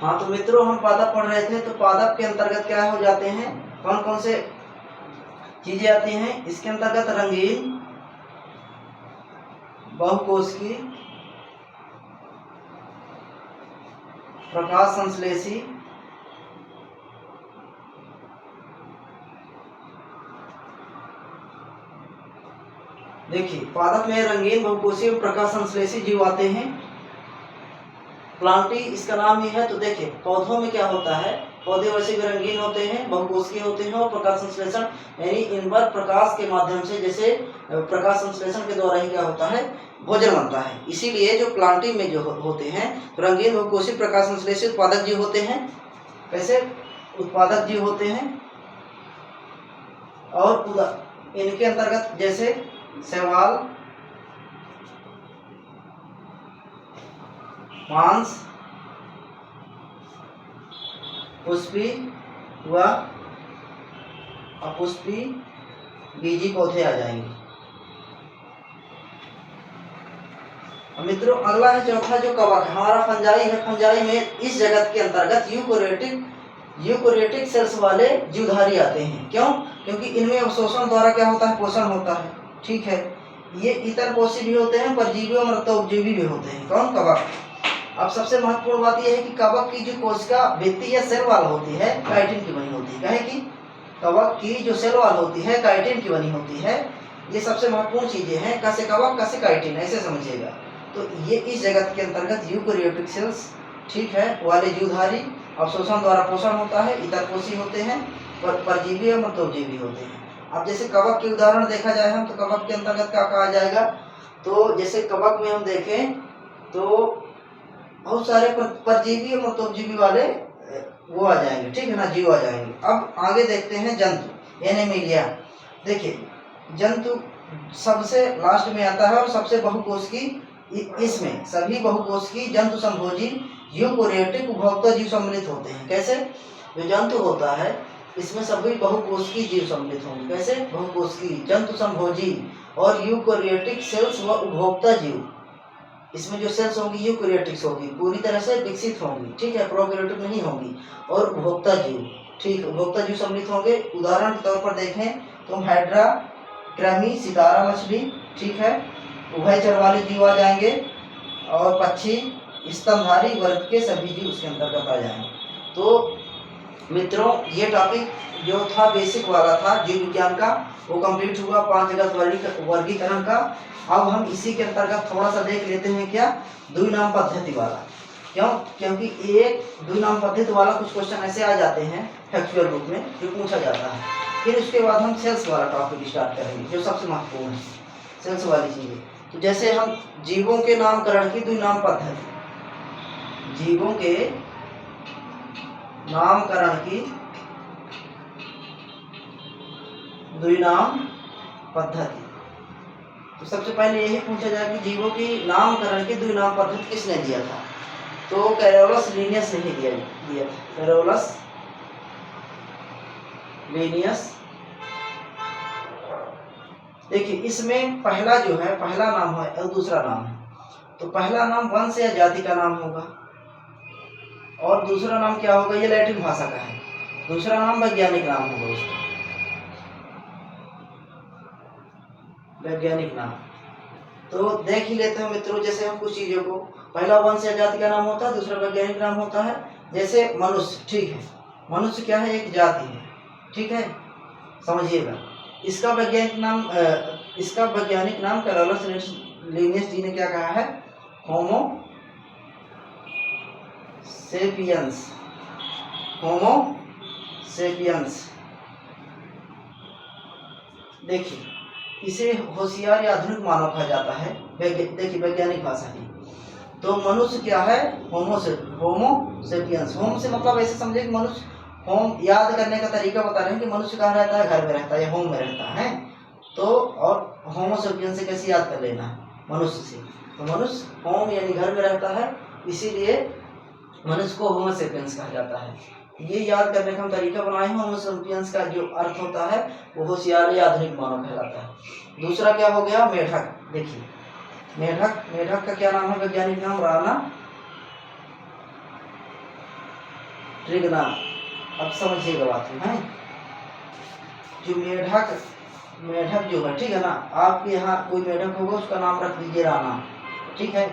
हाँ तो मित्रों, हम पादप पढ़ रहे थे, तो पादप के अंतर्गत क्या हो जाते हैं, कौन कौन से चीजें आती हैं इसके अंतर्गत? रंगीन बहुकोशिकी, प्रकाश संश्लेषी, देखिए पादप में रंगीन बहुकोषीय प्रकाश संश्लेषी जीव आते हैं। प्लांटी इसका नाम ही है। तो देखिए पौधों में क्या होता है, पौधे वैसे भी रंगीन होते हैं, बहुकोषीय होते हैं और प्रकाश संश्लेषण यानी इनवर प्रकाश के माध्यम से, जैसे प्रकाश संश्लेषण के द्वारा ही क्या होता है, भोजन बनता है। इसीलिए जो प्लांटी में जो होते हैं रंगीन बहुकोषीय प्रकाश संश्लेषित उत्पादक जीव होते हैं। कैसे उत्पादक जीव होते हैं? और इनके अंतर्गत जैसे शैवाल, मांस, पुष्पी व अपुष्पी बीजी पौधे आ जाएंगे। मित्रों अगला है चौथा जो कवक हमारा फंजाई है। फंजाई में इस जगत के अंतर्गत यूकोरियोटिक सेल्स वाले जीवधारी आते हैं। क्यों? क्योंकि इनमें अवशोषण द्वारा क्या होता है, पोषण होता है। ठीक है, ये इतर पोषी भी होते हैं, परजीवी और मृतोपजीवी भी होते हैं। कौन? कवक। अब सबसे महत्वपूर्ण बात यह है कि कवक की जो कोशिका भित्ति या सेल वाल होती है काइटिन की बनी होती है। कहे कि कवक की जो सेल वाल होती है काइटिन की बनी होती है। ये सबसे महत्वपूर्ण चीजें हैं। कैसे कवक, कैसे काइटिन, ऐसे समझिएगा। तो ये इस जगत के अंतर्गत यूकोरियोटिक सेल्स, ठीक है, वाले जीवधारी, अवशोषण द्वारा पोषण होता है, इतर पोषी होते हैं, परजीवी और मृतोपजीवी होते हैं। अब जैसे कवक के उदाहरण देखा जाए हम, तो कवक के अंतर्गत क्या कहा जाएगा? तो जैसे कवक में हम देखें तो बहुत सारे परजीवी और मृतोपजीवी वाले वो आ जाएंगे, ठीक है ना, जीव आ जाएंगे। अब आगे देखते हैं जंतु, एनिमेलिया। देखिए जंतु सबसे लास्ट में आता है और सबसे बहुकोशिकी, इसमें सभी बहुकोशिकी जंतु संभोजी यूकोरियोटिक उपभोक्ता जीव सम्मिलित होते हैं। कैसे? जो जंतु होता है इसमें सभी बहुकोशिकी जीव सम्मिलित होंगे। कैसे? बहुकोशिकी जंतु संभोजी और यूकोरियोटिक सेल्स व उपभोक्ता जीव। इसमें जो सेल्स होंगी यूकोरियोटिक्स होगी, पूरी तरह से विकसित होंगी, ठीक है, प्रोकैरियोटिक नहीं होंगी। और उपभोक्ता जीव, ठीक, उपभोक्ता जीव सम्मिलित होंगे। उदाहरण के तौर पर देखें तो हाइड्रा, कृमि, सितारा मछली, ठीक है, उभयचर वाले जीव आ जाएंगे। और पक्षी, स्तनधारी वर्ग के सभी जीव उसके अंतर्गत आ जाएंगे। तो मित्रों ये टॉपिक जो था बेसिक वाला था जीव विज्ञान का, वो कंप्लीट हुआ 5 जगत वर्गीकरण का। अब हम इसी के अंतर्गत थोड़ा सा देख लेते हैं क्या, द्विनाम पद्धति वाला। क्यों? क्योंकि एक द्विनाम पद्धति वाला कुछ क्वेश्चन ऐसे आ जाते हैं फैक्चुअल रूप में जो पूछा जाता है। फिर उसके बाद हम सेल्स वाला टॉपिक स्टार्ट करेंगे जो सबसे महत्वपूर्ण है, सेल्स वाली चीजें। तो जैसे हम जीवों के नामकरण की द्विनाम पद्धति, जीवों के नामकरण की द्विनाम पद्धति। तो सबसे पहले यही पूछा जाए कि जीवों की नामकरण की द्विनाम पद्धति किसने दिया था? तो कैरोलस लीनियस ने ही दिया था। Carolus Linnaeus. देखिए इसमें पहला जो है, पहला नाम है और दूसरा नाम है। तो पहला नाम वंश या जाति का नाम होगा और दूसरा नाम क्या होगा, ये लैटिन भाषा का है। दूसरा नाम वैज्ञानिक नाम होगा उसका, वैज्ञानिक नाम। तो देख ही लेते हैं मित्रों, जैसे हम कुछ चीजों को, पहला वंश या जाति का नाम होता है, दूसरा वैज्ञानिक नाम होता है। जैसे मनुष्य, ठीक है, मनुष्य क्या है, एक जाति है, ठीक है, समझिएगा। इसका वैज्ञानिक नाम कैरोलस लीनियस जी ने क्या कहा है, होमो सेपियंस, होमो सेपियंस। देखिए इसे होशियार या आधुनिक मानव कहा जाता है। देखिए वैज्ञानिक भाषा की। तो मनुष्य क्या है, होमो सेपियंस। होम से मतलब ऐसे समझे कि मनुष्य, होम याद करने का तरीका बता रहे हैं कि मनुष्य कहाँ रहता है, घर में रहता है या होम में रहता है। तो और होमो सेपियंस से कैसे याद कर लेना है, मनुष्य से। तो मनुष्य होम यानी घर में रहता है, इसीलिए मनुष्य को होमो सेपियंस कहा जाता है। ये याद करने का हम तरीका बनाए हैं। होमो सेपियंस का जो अर्थ होता है वो होशियार या आधुनिक मानव कहलाता है। दूसरा क्या हो गया, मेढक। देखिए मेढक का क्या नाम है, वैज्ञानिक नाम, राना ट्रिगना। अब समझिएगा बात है। जो मेढक मेढक जो है, ठीक है ना, आपके यहाँ कोई मेढक होगा उसका नाम रख दीजिए राणा, ठीक है।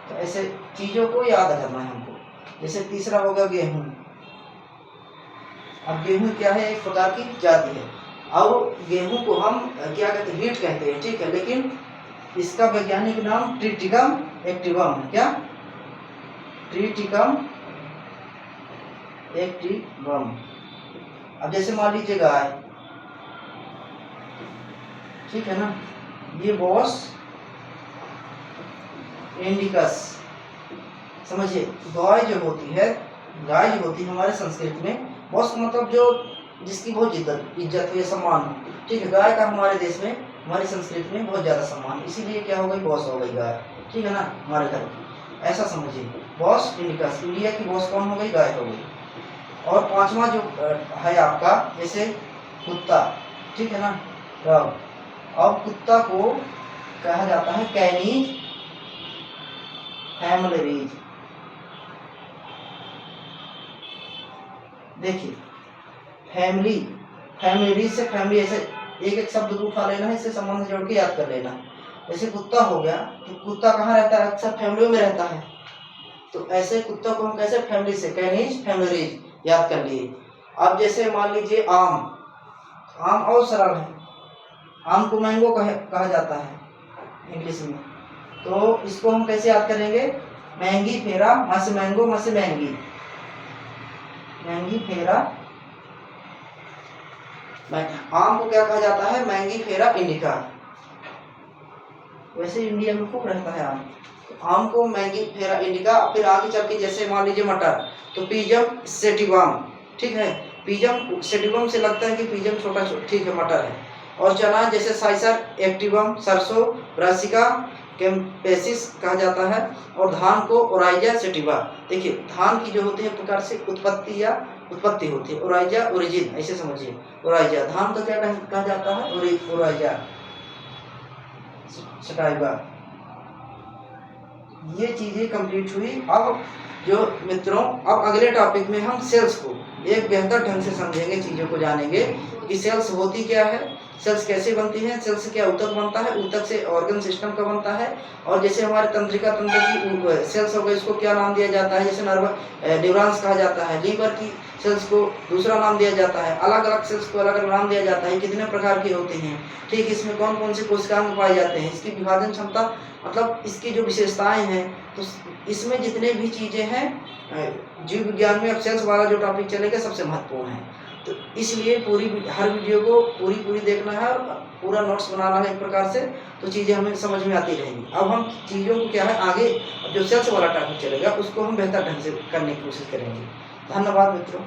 तो ऐसे चीजों को याद करना है हमको। जैसे तीसरा होगा गेहूं। अब गेहूं क्या है, एक प्रकार की जाति है। अब गेहूं को हम क्या कहते हैं, वीट कहते हैं, ठीक है, लेकिन इसका वैज्ञानिक नाम ट्रिटिकम एक्टिवम है। क्या? ट्रिटिकम एक्टिवम। अब जैसे मान लीजिए गाय, ठीक है ना, ये बॉस इंडिकस। समझिए, गाय जो होती है हमारे संस्कृत में बॉस मतलब जो जिसकी बहुत इज्जत हो या सम्मान हो, ठीक है। गाय का हमारे देश में, हमारी संस्कृति में बहुत ज्यादा सम्मान, इसीलिए क्या हो गई, बॉस हो गई गाय, ठीक है ना, हमारे घर की। ऐसा समझिए, बॉस इंडिकस, इंडिया की बॉस कौन हो गई, गाय हो गई। और पांचवा जो है आपका, जैसे कुत्ता, ठीक है ना, रब। अब कुत्ता को कहा जाता है कैनीज फैमिलीज। देखिए, फैमिली से फैमिली, ऐसे एक एक शब्द को उठा लेना है, इससे संबंध जोड़ के याद कर लेना। जैसे कुत्ता हो गया, तो कुत्ता कहाँ रहता है, अक्सर फैमिली में रहता है। तो ऐसे कुत्ता को हम कैसे, फैमिली से कैनीज फैमिलीज याद कर लिए। अब जैसे मान लीजिए आम और सरल है, आम को मैंगो कहा जाता है इंग्लिश में। तो इसको हम कैसे याद करेंगे, मैंगी फेरा मस मैंगो मस मैंगी, मैंगी फेरा। आम को क्या कहा जाता है, मैंगी फेरा इंडिका। वैसे इंडिया में खूब रहता है आम। तो आम को मैंगी फेरा इंडिका। फिर आगे चल के जैसे मान लीजिए मटर, तो पीजम सेटिवम, ठीक है। पीजम सेटिवम से लगता है कि पीजम छोटा, ठीक है, मटर है। और चना जैसे साइसर एक्टिवम, सरसों ब्रासिका कैम्पेसिस कहा जाता है। और धान को ओराइजा सेटिवा। देखिए, धान की जो होती है प्रकार से उत्पत्ति होती है, ओराइजा ओरिजिन, ऐसे समझिए। ओराइजा धान का क्या कहा जाता है, ओराइजा सटाइवा। ये चीजें कंप्लीट हुई। अब जो मित्रों, अब अगले टॉपिक में हम सेल्स को एक बेहतर ढंग से समझेंगे, चीजों को जानेंगे कि सेल्स होती क्या है, सेल्स कैसे बनती हैं, सेल्स से क्या ऊतक बनता है, ऊतक से ऑर्गन सिस्टम का बनता है। और जैसे हमारे तंत्रिका तंत्र की सेल्स हो गए, इसको क्या नाम दिया जाता है, जैसे न्यूरॉन्स कहा जाता है। लीवर की सेल्स को दूसरा नाम दिया जाता है। अलग अलग सेल्स को अलग अलग नाम दिया जाता है, कितने प्रकार की होती हैं, ठीक, इसमें कौन कौन से कोशिकांग पाए जाते हैं, इसकी विभाजन क्षमता, मतलब इसकी जो विशेषताएं हैं। तो इसमें जितने भी चीजें हैं, जीव विज्ञान में अब सेल्स वाला जो टॉपिक चलेगा सबसे महत्वपूर्ण है। तो इसलिए हर वीडियो को पूरी देखना है और पूरा नोट्स बनाना है एक प्रकार से, तो चीज़ें हमें समझ में आती रहेंगी। अब हम चीज़ों को क्या है, आगे जो सेल्स वाला टॉपिक चलेगा उसको हम बेहतर ढंग से करने की कोशिश करेंगे। धन्यवाद मित्रों।